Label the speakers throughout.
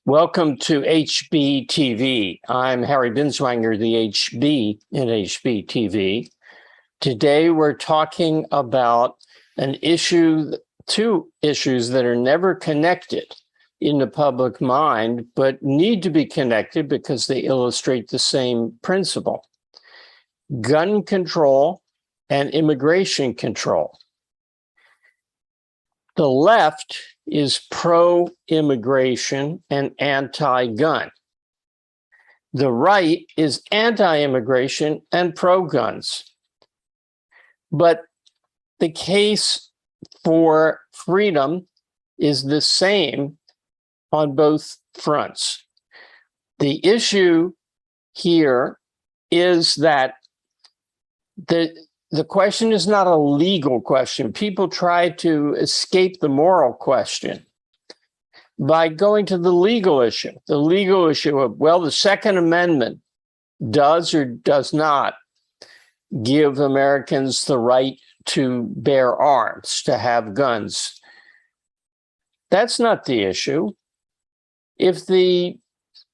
Speaker 1: Welcome to HBTV. I'm Harry Binswanger, the HB in HBTV. Today we're talking about two issues that are never connected in the public mind, but need to be connected because they illustrate the same principle: gun control and immigration control. The left is pro-immigration and anti-gun. The right is anti-immigration and pro-guns. But the case for freedom is the same on both fronts. The issue here is that the question is not a legal question. People try to escape the moral question by going to the legal issue. The legal issue of, well, the Second Amendment does or does not give Americans the right to bear arms, to have guns. That's not the issue. If the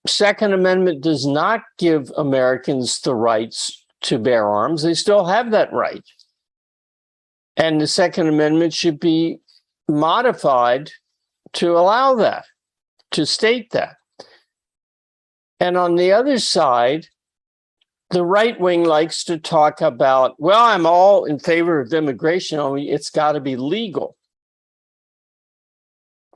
Speaker 1: Second Amendment does not give Americans the rights to bear arms, they still have that right. And the Second Amendment should be modified to allow that, to state that. And on the other side, the right wing likes to talk about, well, I'm all in favor of immigration, only it's got to be legal.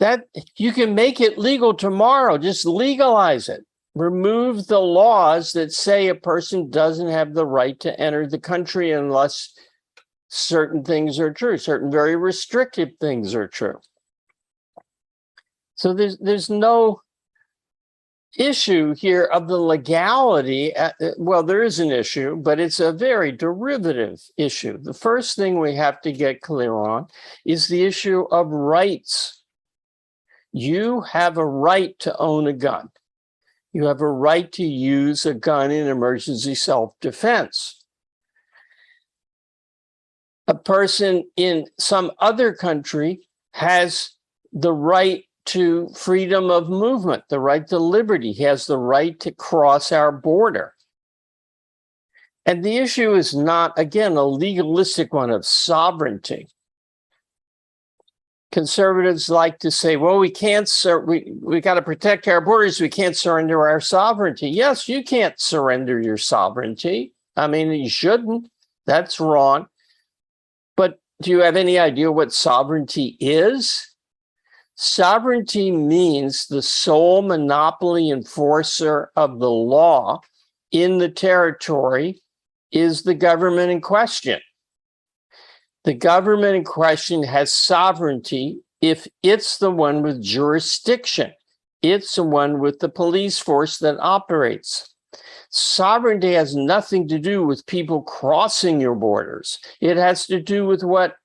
Speaker 1: That you can make it legal tomorrow, just legalize it. Remove the laws that say a person doesn't have the right to enter the country unless certain things are true, certain very restrictive things are true. So there's no issue here of the legality. Well, there is an issue, but it's a very derivative issue. The first thing we have to get clear on is the issue of rights. You have a right to own a gun. You have a right to use a gun in emergency self-defense. A person in some other country has the right to freedom of movement, the right to liberty. He has the right to cross our border. And the issue is not, again, a legalistic one of sovereignty. Conservatives like to say, well, we got to protect our borders. We can't surrender our sovereignty. Yes, you can't surrender your sovereignty. I mean, you shouldn't. That's wrong. But do you have any idea what sovereignty is? Sovereignty means the sole monopoly enforcer of the law in the territory is the government in question. The government in question has sovereignty if it's the one with jurisdiction. It's the one with the police force that operates. Sovereignty has nothing to do with people crossing your borders. It has to do with what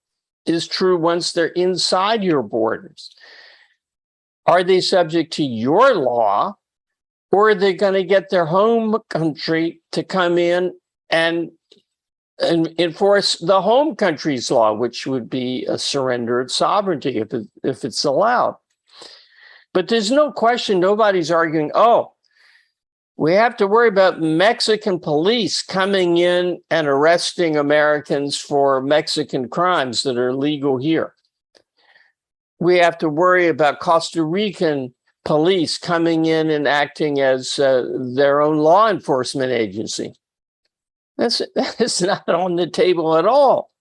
Speaker 1: is true once they're inside your borders. Are they subject to your law, or are they going to get their home country to come in and enforce the home country's law, which would be a surrender of sovereignty if it's allowed? But there's no question, nobody's arguing, oh, we have to worry about Mexican police coming in and arresting Americans for Mexican crimes that are legal here. We have to worry about Costa Rican police coming in and acting as their own law enforcement agency. That's not on the table at all.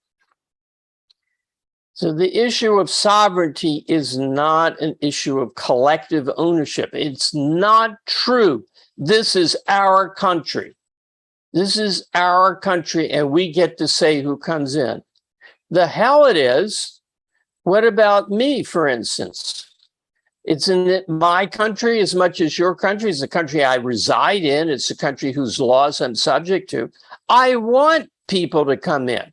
Speaker 1: So the issue of sovereignty is not an issue of collective ownership. It's not true. This is our country. This is our country, and we get to say who comes in. The hell it is. What about me, for instance? It's in my country as much as your country. It's the country I reside in. It's the country whose laws I'm subject to. I want people to come in.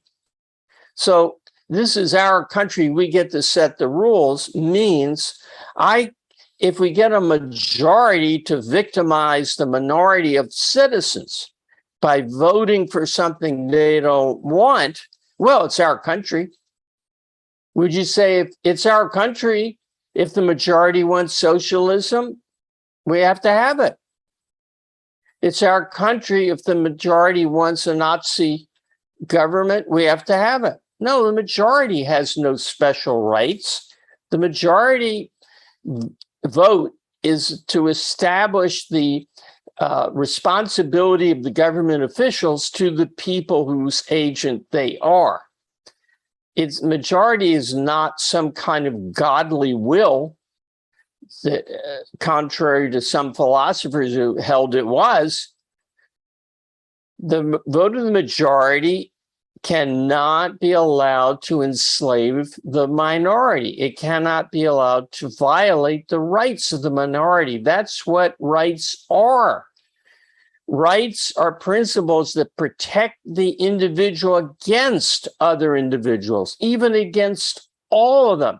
Speaker 1: So this is our country. We get to set the rules means if we get a majority to victimize the minority of citizens by voting for something they don't want, well, it's our country. Would you say if it's our country, if the majority wants socialism, We have to have it. It's our country. If the majority wants a Nazi government, we have to have it. No, the majority has no special rights. The majority vote is to establish the responsibility of the government officials to the people whose agent they are. Its majority is not some kind of godly will, that, contrary to some philosophers who held it was. The vote of the majority cannot be allowed to enslave the minority. It cannot be allowed to violate the rights of the minority. That's what rights are. Rights are principles that protect the individual against other individuals, even against all of them.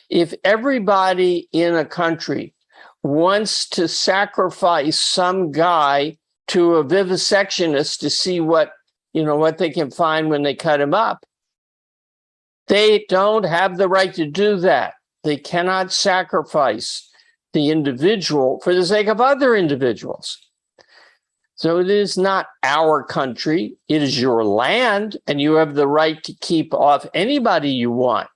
Speaker 1: If everybody in a country wants to sacrifice some guy to a vivisectionist to see what they can find when they cut him up, they don't have the right to do that. They cannot sacrifice the individual for the sake of other individuals. So it is not our country. It is your land, and you have the right to keep off anybody you want.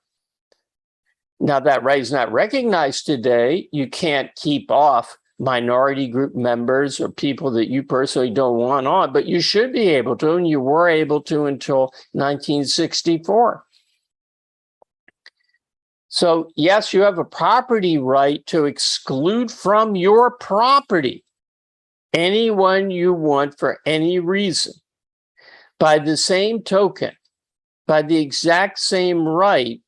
Speaker 1: Now, that right is not recognized today. You can't keep off minority group members or people that you personally don't want on, but you should be able to, and you were able to until 1964. So, yes, you have a property right to exclude from your property anyone you want for any reason. By the same token, by the exact same right,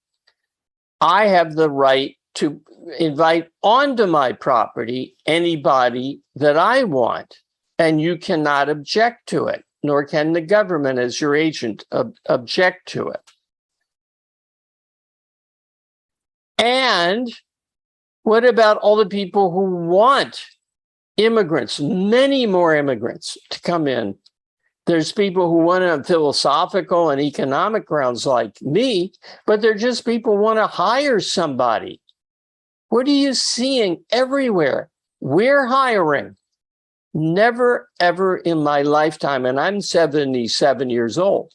Speaker 1: I have the right to invite onto my property anybody that I want, and you cannot object to it, nor can the government as your agent object to it. And what about all the people who want immigrants, many more immigrants to come in? There's people who want it on philosophical and economic grounds like me, but they're just people who want to hire somebody. What are you seeing everywhere? We're hiring. Never, ever in my lifetime, and I'm 77 years old,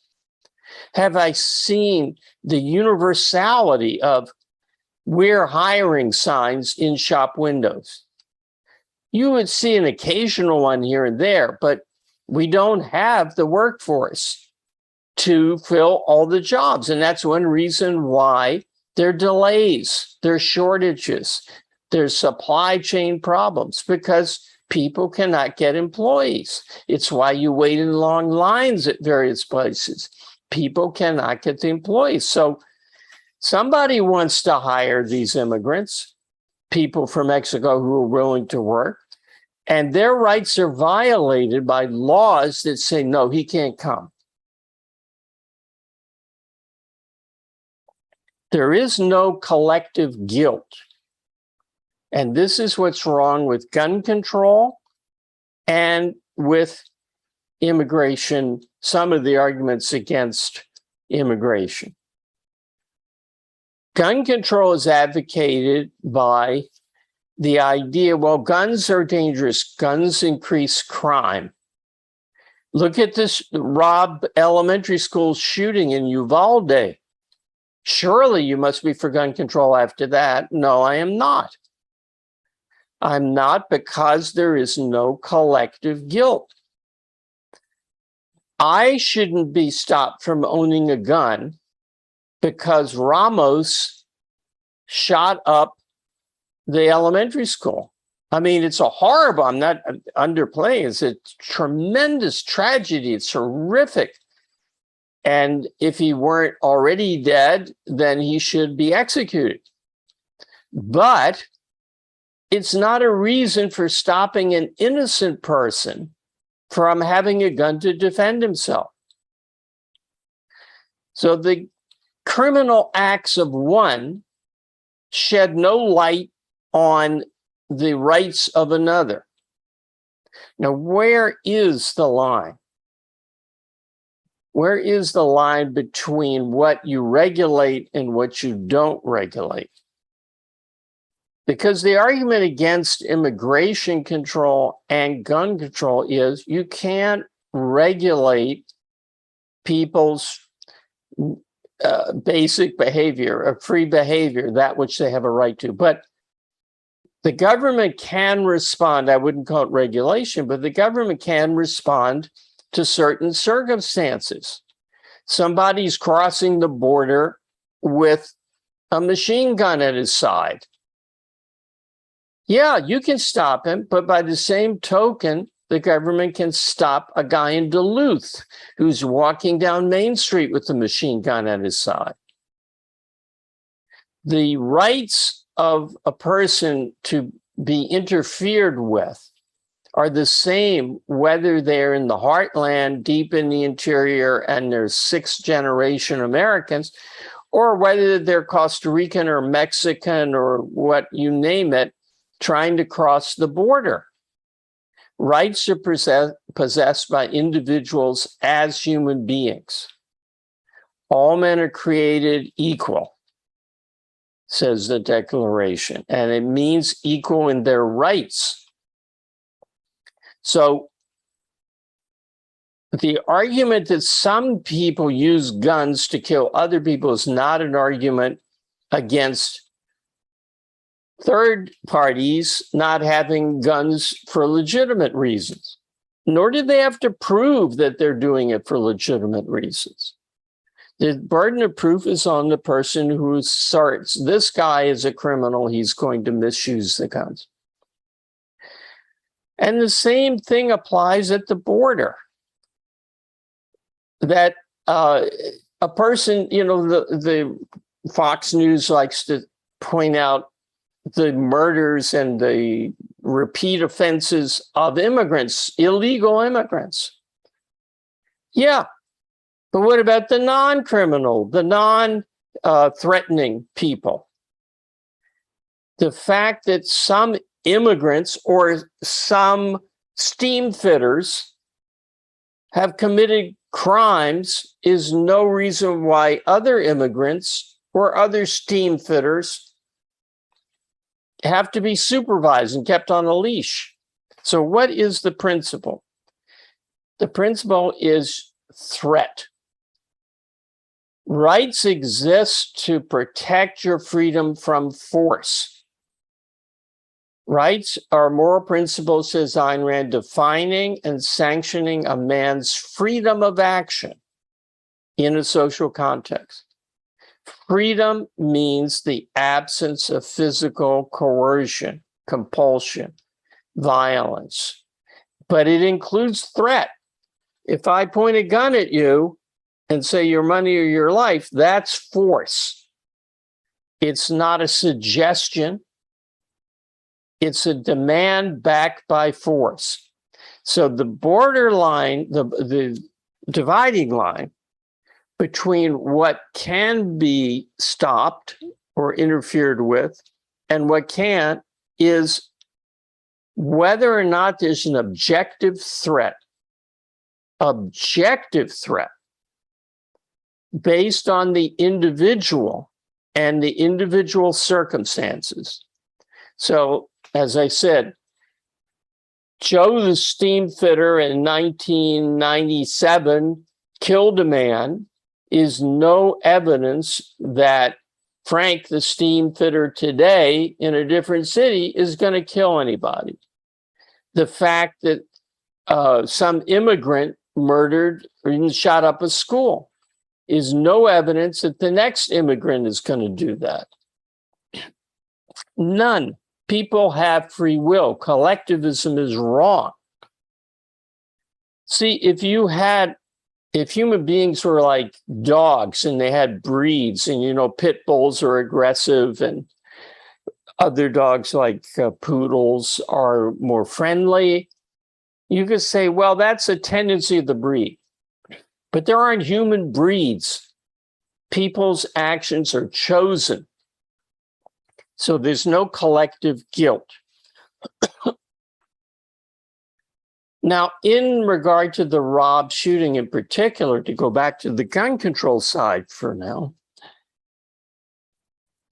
Speaker 1: have I seen the universality of we're hiring signs in shop windows. You would see an occasional one here and there, but we don't have the workforce to fill all the jobs. And that's one reason why there are delays, there are shortages, there's supply chain problems, because people cannot get employees. It's why you wait in long lines at various places. People cannot get the employees. So somebody wants to hire these immigrants, people from Mexico who are willing to work, and their rights are violated by laws that say, no, he can't come. There is no collective guilt. And this is what's wrong with gun control and with immigration, some of the arguments against immigration. Gun control is advocated by the idea, well, guns are dangerous. Guns increase crime. Look at this Robb Elementary School shooting in Uvalde. Surely you must be for gun control after that. No, I am not. I'm not, because there is no collective guilt. I shouldn't be stopped from owning a gun because Ramos shot up the elementary school. I mean, it's a horrible, I'm not underplaying, it's a tremendous tragedy. It's horrific. And if he weren't already dead, then he should be executed. But it's not a reason for stopping an innocent person from having a gun to defend himself. So the criminal acts of one shed no light on the rights of another. Now, where is the line? Where is the line between what you regulate and what you don't regulate? Because the argument against immigration control and gun control is you can't regulate people's basic behavior, free behavior, that which they have a right to. But the government can respond. I wouldn't call it regulation, but the government can respond to certain circumstances. Somebody's crossing the border with a machine gun at his side. Yeah, you can stop him, but by the same token, the government can stop a guy in Duluth who's walking down Main Street with a machine gun at his side. The rights of a person to be interfered with are the same whether they're in the heartland, deep in the interior, and they're sixth-generation Americans, or whether they're Costa Rican or Mexican or what you name it, trying to cross the border. Rights are possessed by individuals as human beings. All men are created equal, says the Declaration, and it means equal in their rights. So the argument that some people use guns to kill other people is not an argument against third parties not having guns for legitimate reasons, nor do they have to prove that they're doing it for legitimate reasons. The burden of proof is on the person who asserts this guy is a criminal, he's going to misuse the guns. And the same thing applies at the border. That a person, the Fox News likes to point out the murders and the repeat offenses of immigrants, illegal immigrants. Yeah, but what about the non-criminal, the non-threatening people? The fact that some immigrants or some steam fitters have committed crimes is no reason why other immigrants or other steam fitters have to be supervised and kept on a leash. So what is the principle? The principle is threat. Rights exist to protect your freedom from force. Rights are moral principles, says Ayn Rand, defining and sanctioning a man's freedom of action in a social context. Freedom means the absence of physical coercion, compulsion, violence, but it includes threat. If I point a gun at you and say your money or your life, that's force. It's not a suggestion. It's a demand backed by force. So the borderline, the dividing line between what can be stopped or interfered with and what can't is whether or not there's an objective threat based on the individual and the individual circumstances. So, as I said, Joe the steam fitter in 1997 killed a man is no evidence that Frank the steam fitter today in a different city is going to kill anybody. The fact that some immigrant murdered or even shot up a school is no evidence that the next immigrant is going to do that. None. People have free will. Collectivism is wrong. See, if human beings were like dogs and they had breeds and, pit bulls are aggressive and other dogs like poodles are more friendly, you could say, well, that's a tendency of the breed. But there aren't human breeds. People's actions are chosen. So there's no collective guilt. Now, in regard to the Robb shooting in particular, to go back to the gun control side for now,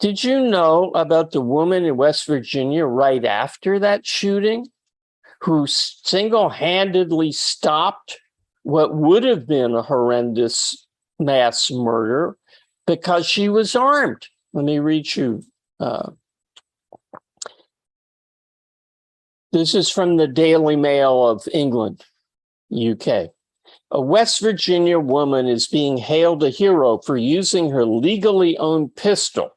Speaker 1: Did you know about the woman in West Virginia right after that shooting who single-handedly stopped what would have been a horrendous mass murder because she was armed? Let me read you. This is from the Daily Mail of England, UK. A West Virginia woman is being hailed a hero for using her legally owned pistol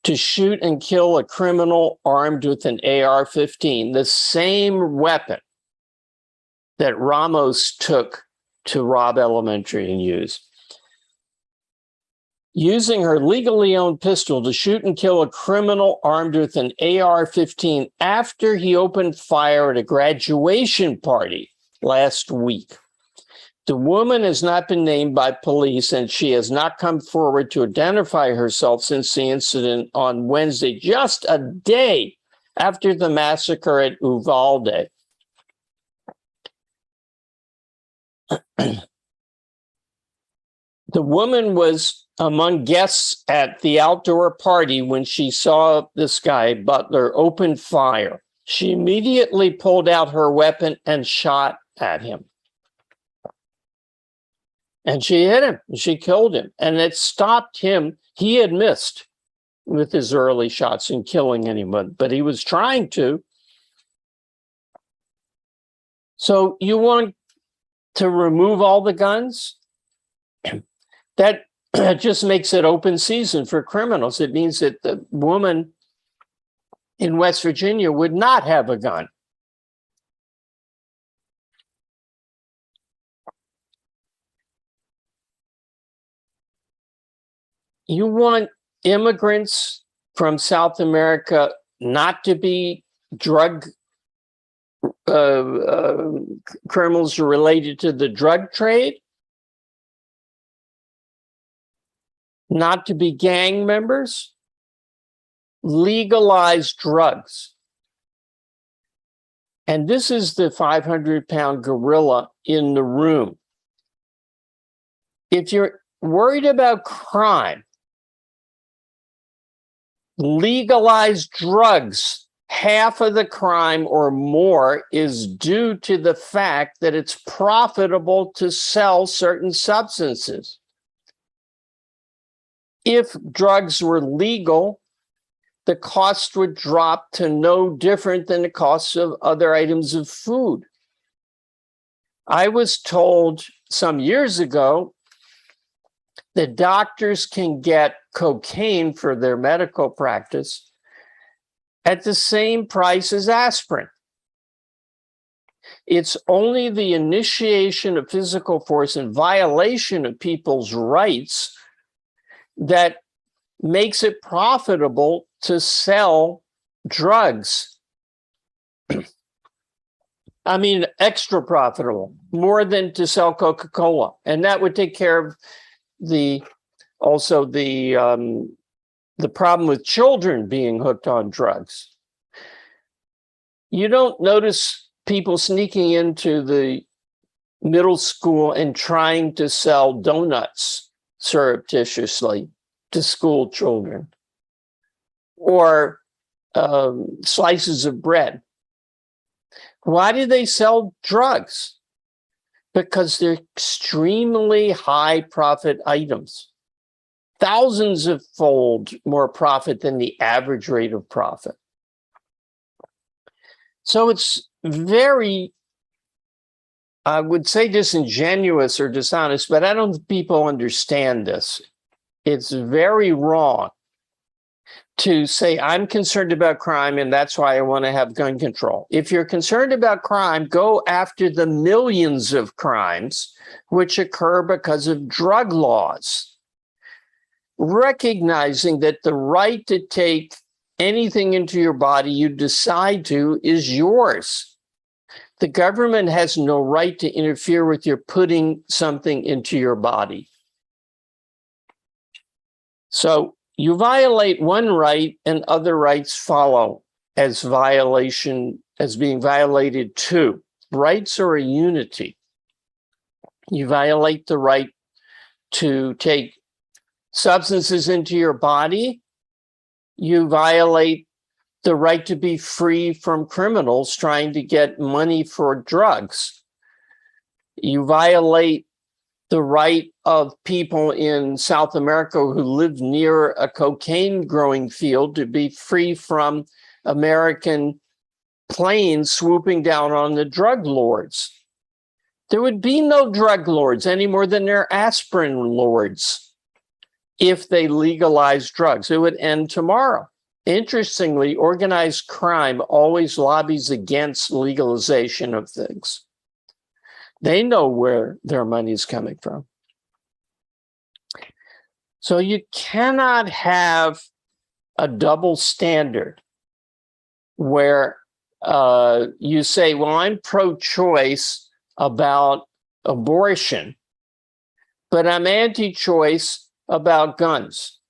Speaker 1: to shoot and kill a criminal armed with an AR-15, the same weapon that Ramos took to rob elementary and use. Using her legally owned pistol to shoot and kill a criminal armed with an AR-15 after he opened fire at a graduation party last week. The woman has not been named by police, and she has not come forward to identify herself since the incident on Wednesday, just a day after the massacre at Uvalde. The woman was among guests at the outdoor party when she saw this guy, Butler, open fire. She immediately pulled out her weapon and shot at him. And she hit him, she killed him, and it stopped him. He had missed with his early shots in killing anyone, but he was trying to. So you want to remove all the guns? That just makes it open season for criminals. It means that the woman in West Virginia would not have a gun. You want immigrants from South America not to be drug criminals related to the drug trade? Not to be gang members? Legalize drugs. And this is the 500-pound gorilla in the room. If you're worried about crime, legalize drugs. Half of the crime or more is due to the fact that it's profitable to sell certain substances. If drugs were legal, the cost would drop to no different than the cost of other items of food. I was told some years ago that doctors can get cocaine for their medical practice at the same price as aspirin. It's only the initiation of physical force and violation of people's rights that makes it profitable to sell drugs. I mean, extra profitable, more than to sell Coca-Cola. And that would take care of the problem with children being hooked on drugs. You don't notice people sneaking into the middle school and trying to sell donuts surreptitiously to school children, or slices of bread. Why do they sell drugs? Because they're extremely high profit items. Thousands of fold more profit than the average rate of profit. So it's very, I would say, disingenuous or dishonest, but I don't think people understand this. It's very wrong to say, I'm concerned about crime and that's why I want to have gun control. If you're concerned about crime, go after the millions of crimes which occur because of drug laws. Recognizing that the right to take anything into your body you decide to is yours. The government has no right to interfere with your putting something into your body. So you violate one right and other rights follow as being violated too. Rights are a unity. You violate the right to take substances into your body, you violate the right to be free from criminals trying to get money for drugs. You violate the right of people in South America who live near a cocaine growing field to be free from American planes swooping down on the drug lords. There would be no drug lords any more than there are aspirin lords if they legalized drugs. It would end tomorrow. Interestingly, organized crime always lobbies against legalization of things. They know where their money is coming from. So you cannot have a double standard where you say, well, I'm pro-choice about abortion, but I'm anti-choice about guns,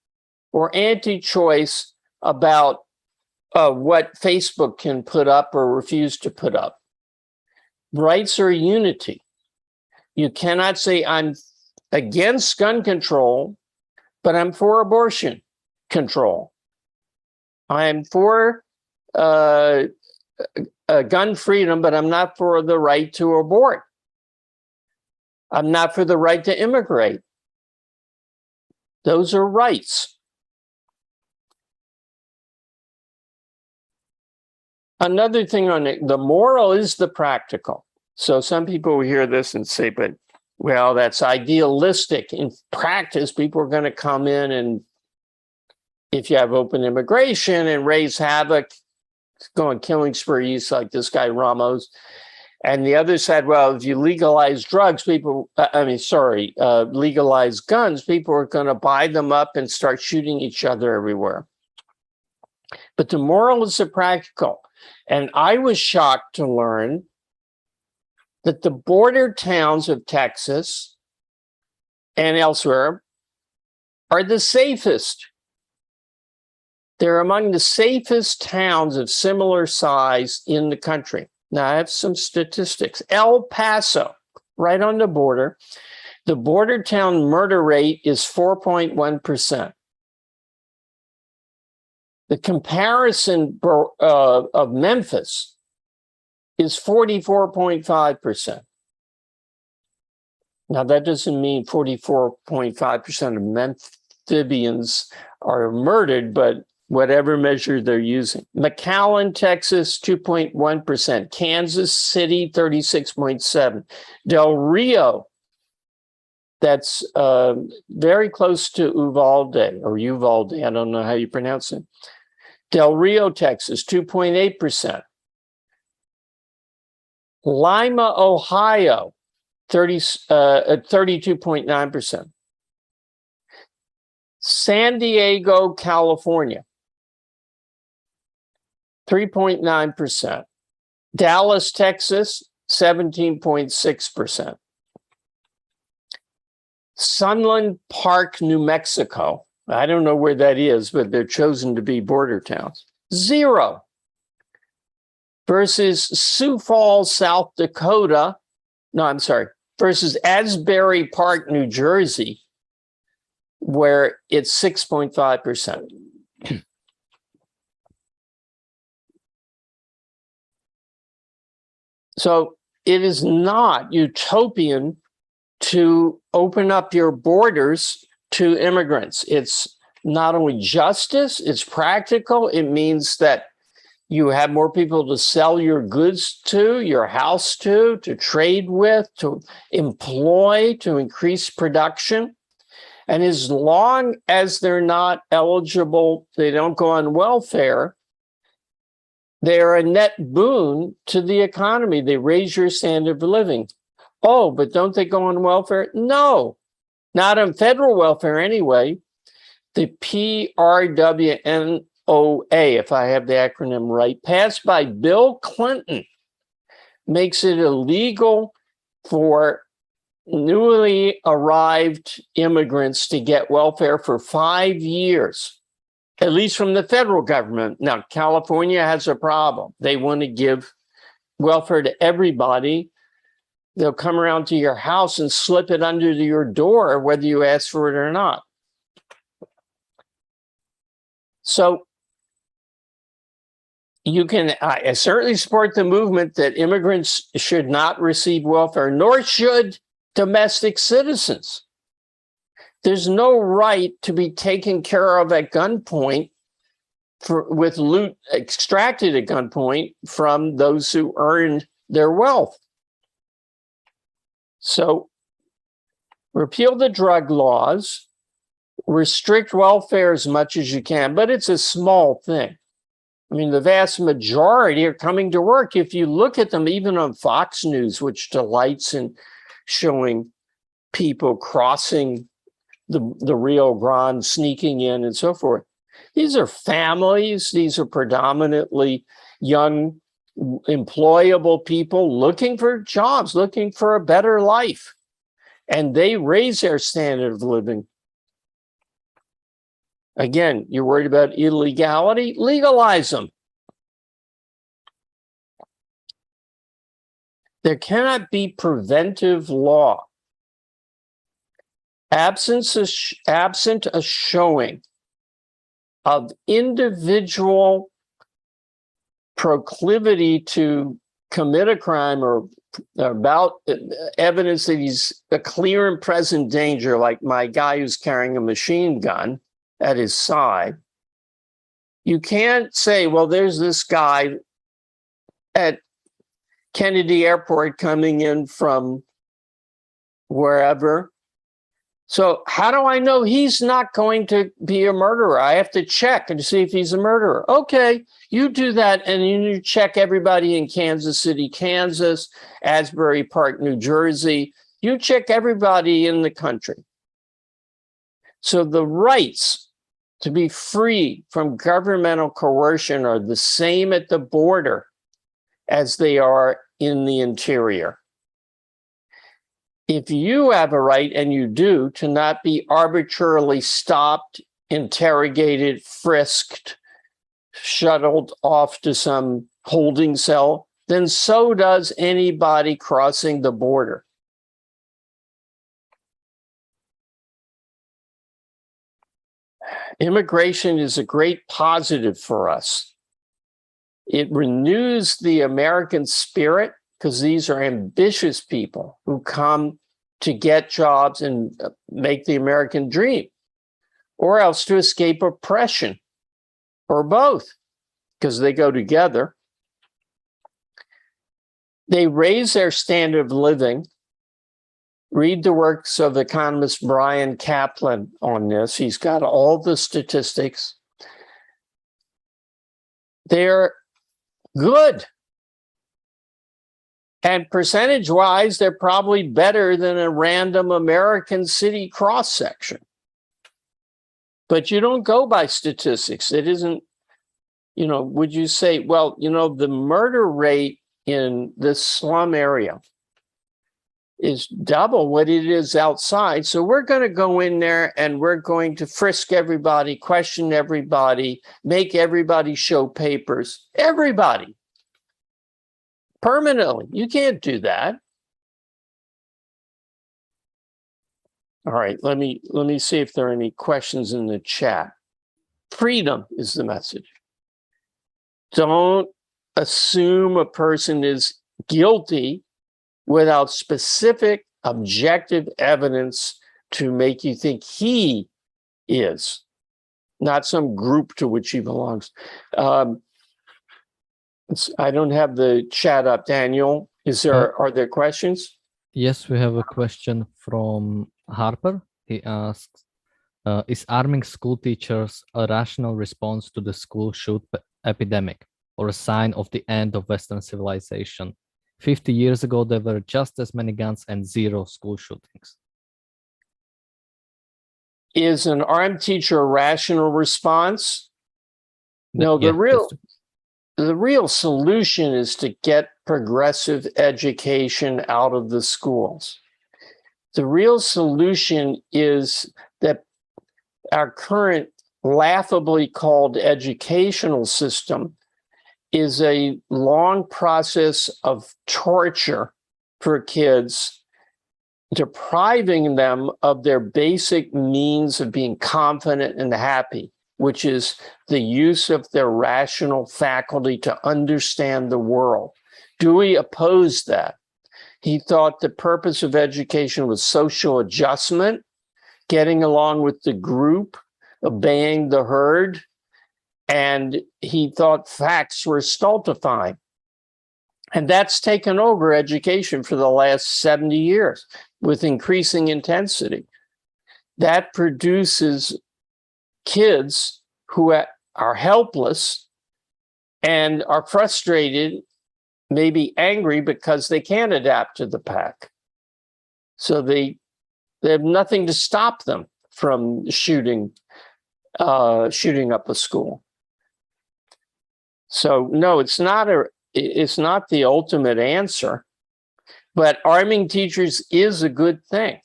Speaker 1: or anti-choice about what Facebook can put up or refuse to put up. Rights are unity. You cannot say I'm against gun control, but I'm for abortion control. I'm for gun freedom, but I'm not for the right to abort. I'm not for the right to immigrate. Those are rights. Another thing on it, the moral is the practical. So some people will hear this and say, but, well, that's idealistic. In practice, people are going to come in and if you have open immigration and raise havoc, go on killing sprees like this guy Ramos. And the other side, well, if you legalize drugs, legalize guns, people are going to buy them up and start shooting each other everywhere. But the moral is the practical. And I was shocked to learn that the border towns of Texas and elsewhere are the safest. They're among the safest towns of similar size in the country. Now, I have some statistics. El Paso, right on the border town murder rate is 4.1%. The comparison of Memphis is 44.5%. Now, that doesn't mean 44.5% of Memphians are murdered, but whatever measure they're using. McAllen, Texas, 2.1%. Kansas City, 36.7%. Del Rio, that's very close to Uvalde, or Uvalde, I don't know how you pronounce it. Del Rio, Texas, 2.8%. Lima, Ohio, 32.9%. San Diego, California, 3.9%. Dallas, Texas, 17.6%. Sunland Park, New Mexico, I don't know where that is, but they're chosen to be border towns, 0. Versus Sioux Falls, South Dakota, versus Asbury Park, New Jersey, where it's 6.5%. So it is not utopian to open up your borders to immigrants. It's not only justice, it's practical. It means that you have more people to sell your goods to, your house to trade with, to employ, to increase production. And as long as they're not eligible, they don't go on welfare, they're a net boon to the economy. They raise your standard of living. Oh, but don't they go on welfare? No, not on federal welfare anyway. The PRWNOA, if I have the acronym right, passed by Bill Clinton, makes it illegal for newly arrived immigrants to get welfare for 5 years, at least from the federal government. Now, California has a problem. They want to give welfare to everybody. They'll come around to your house and slip it under your door, whether you ask for it or not. So I certainly support the movement that immigrants should not receive welfare, nor should domestic citizens. There's no right to be taken care of at gunpoint with loot extracted at gunpoint from those who earned their wealth. So repeal the drug laws, restrict welfare as much as you can, but it's a small thing. I mean, the vast majority are coming to work. If you look at them, even on Fox News, which delights in showing people crossing the Rio Grande, sneaking in and so forth. These are families. These are predominantly young, employable people looking for jobs, looking for a better life. And they raise their standard of living. Again, you're worried about illegality? Legalize them. There cannot be preventive law absent a showing of individual proclivity to commit a crime or about evidence that he's a clear and present danger, like my guy who's carrying a machine gun at his side. You can't say, well, there's this guy at Kennedy Airport coming in from wherever. So how do I know he's not going to be a murderer? I have to check and see if he's a murderer. Okay, you do that, and you check everybody in Kansas City, Kansas, Asbury Park, New Jersey. You check everybody in the country. So the rights to be free from governmental coercion are the same at the border as they are in the interior. If you have a right, and you do, to not be arbitrarily stopped, interrogated, frisked, shuttled off to some holding cell, then so does anybody crossing the border. Immigration is a great positive for us. It renews the American spirit, because these are ambitious people who come to get jobs and make the American dream, or else to escape oppression, or both, because they go together. They raise their standard of living. Read the works of economist Brian Kaplan on this. He's got all the statistics. They're good. And percentage-wise, they're probably better than a random American city cross-section. But you don't go by statistics. It isn't, would you say, well, the murder rate in this slum area is double what it is outside. So we're going to go in there and we're going to frisk everybody, question everybody, make everybody show papers. Everybody. Permanently. You can't do that. All right, let me see if there are any questions in the chat. Freedom is the message. Don't assume a person is guilty without specific objective evidence to make you think he is, not some group to which he belongs. I don't have the chat up, Daniel. Are there questions?
Speaker 2: Yes, we have a question from Harper. He asks, is arming school teachers a rational response to the school shoot epidemic, or a sign of the end of Western civilization? 50 years ago, there were just as many guns and 0 school shootings.
Speaker 1: Is an armed teacher a rational response? No, the real solution is to get progressive education out of the schools. The real solution is that our current laughably called educational system is a long process of torture for kids, depriving them of their basic means of being confident and happy. which is the use of their rational faculty to understand the world. Dewey opposed that. He thought the purpose of education was social adjustment, getting along with the group, obeying the herd, and he thought facts were stultifying. And that's taken over education for the last 70 years with increasing intensity. That produces kids who are helpless and are frustrated, maybe angry because they can't adapt to the pack. So they have nothing to stop them from shooting up a school. So no, it's not the ultimate answer, but arming teachers is a good thing.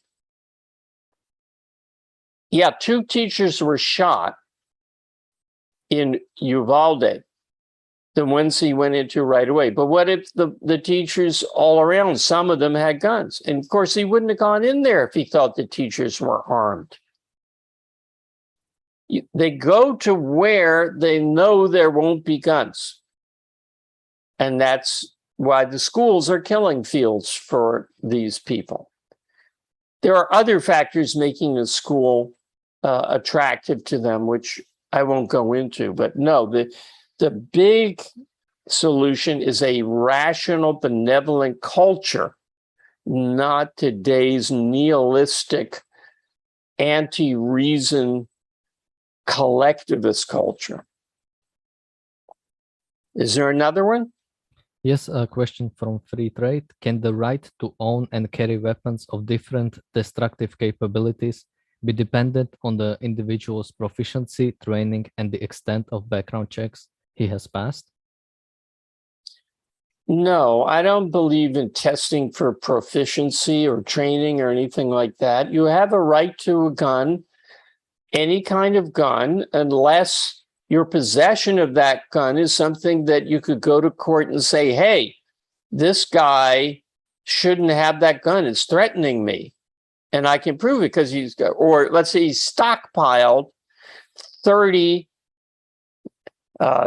Speaker 1: Yeah, 2 teachers were shot in Uvalde, the ones he went into right away. But what if the teachers all around, some of them had guns? And of course, he wouldn't have gone in there if he thought the teachers were armed. They go to where they know there won't be guns. And that's why the schools are killing fields for these people. There are other factors making the school attractive to them, which I won't go into. But no, the big solution is a rational, benevolent culture, not today's nihilistic, anti-reason, collectivist culture. Is there another one?
Speaker 2: Yes, a question from Free Trade. Can the right to own and carry weapons of different destructive capabilities be dependent on the individual's proficiency, training, and the extent of background checks he has passed?
Speaker 1: No, I don't believe in testing for proficiency or training or anything like that. You have a right to a gun, any kind of gun, unless your possession of that gun is something that you could go to court and say, hey, this guy shouldn't have that gun. It's threatening me. And I can prove it because he's got, or let's say he's stockpiled 30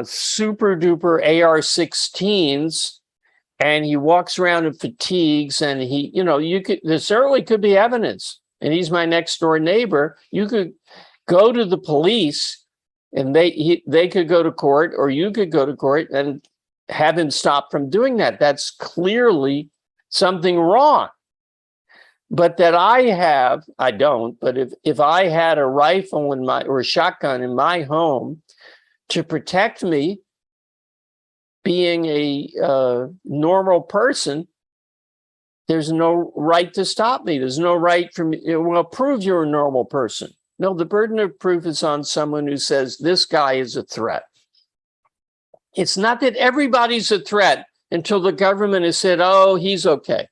Speaker 1: super duper AR-16s, and he walks around in fatigues, and he, there certainly could be evidence, and he's my next door neighbor. You could go to the police and they could go to court, or you could go to court and have him stop from doing that. That's clearly something wrong. But that I don't, but if I had a rifle or a shotgun in my home to protect me, being a normal person, there's no right to stop me. There's no right for me. Well, prove you're a normal person. No, the burden of proof is on someone who says this guy is a threat. It's not that everybody's a threat until the government has said, oh, he's okay.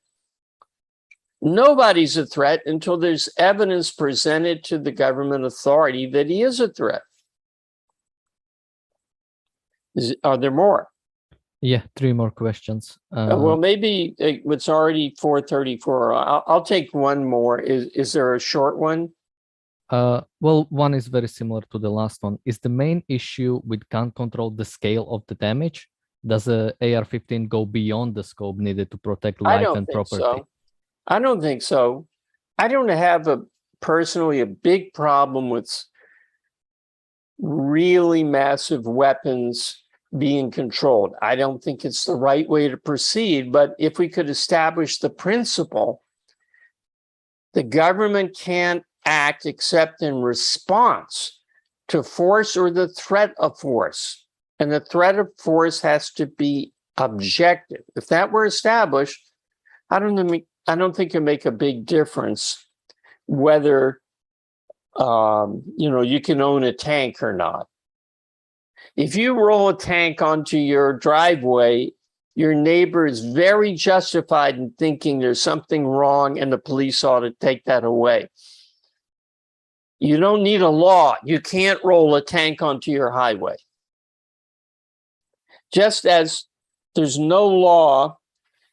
Speaker 1: Nobody's a threat until there's evidence presented to the government authority that he is a threat. Are there more?
Speaker 2: Yeah, 3 more questions.
Speaker 1: Well, maybe it's already 4:34. I'll take one more. Is there a short one?
Speaker 2: Well, one is very similar to the last one. Is the main issue with gun control the scale of the damage? Does a AR-15 go beyond the scope needed to protect life and property?
Speaker 1: So. I don't think so. I don't have personally a big problem with really massive weapons being controlled. I don't think it's the right way to proceed, but if we could establish the principle, the government can't act except in response to force or the threat of force. And the threat of force has to be objective. If that were established, I don't think it make a big difference whether you can own a tank or not. If you roll a tank onto your driveway, your neighbor is very justified in thinking there's something wrong and the police ought to take that away. You don't need a law. You can't roll a tank onto your highway. Just as there's no law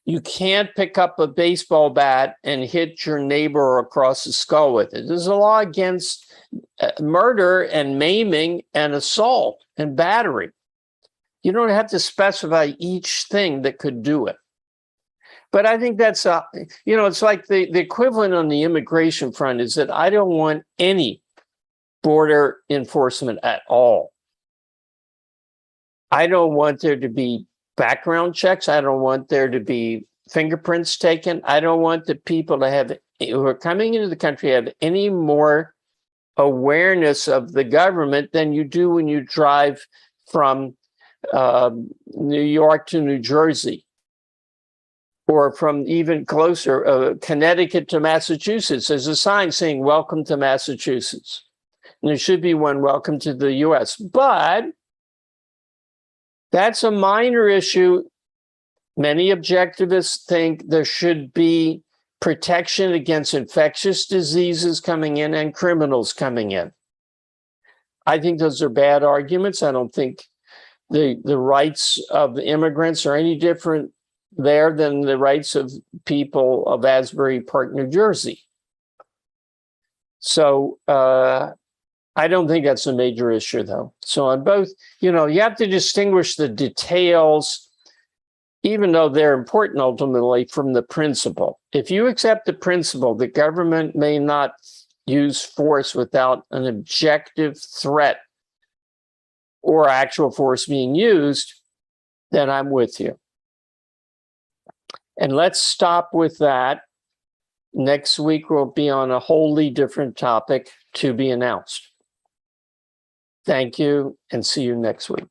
Speaker 1: You can't pick up a baseball bat and hit your neighbor across the skull with it. There's a law against murder and maiming and assault and battery. You don't have to specify each thing that could do it. But I think that's, it's like the equivalent on the immigration front is that I don't want any border enforcement at all. I don't want there to be background checks. I don't want there to be fingerprints taken. I don't want the people who are coming into the country have any more awareness of the government than you do when you drive from New York to New Jersey, or from even closer, Connecticut to Massachusetts. There's a sign saying, "Welcome to Massachusetts." And there should be one, "Welcome to the US." But that's a minor issue. Many objectivists think there should be protection against infectious diseases coming in and criminals coming in. I think those are bad arguments. I don't think the rights of the immigrants are any different there than the rights of people of Asbury Park, New Jersey. So I don't think that's a major issue, though. So on both, you have to distinguish the details, even though they're important ultimately, from the principle. If you accept the principle that government may not use force without an objective threat or actual force being used, then I'm with you. And let's stop with that. Next week, we'll be on a wholly different topic to be announced. Thank you, and see you next week.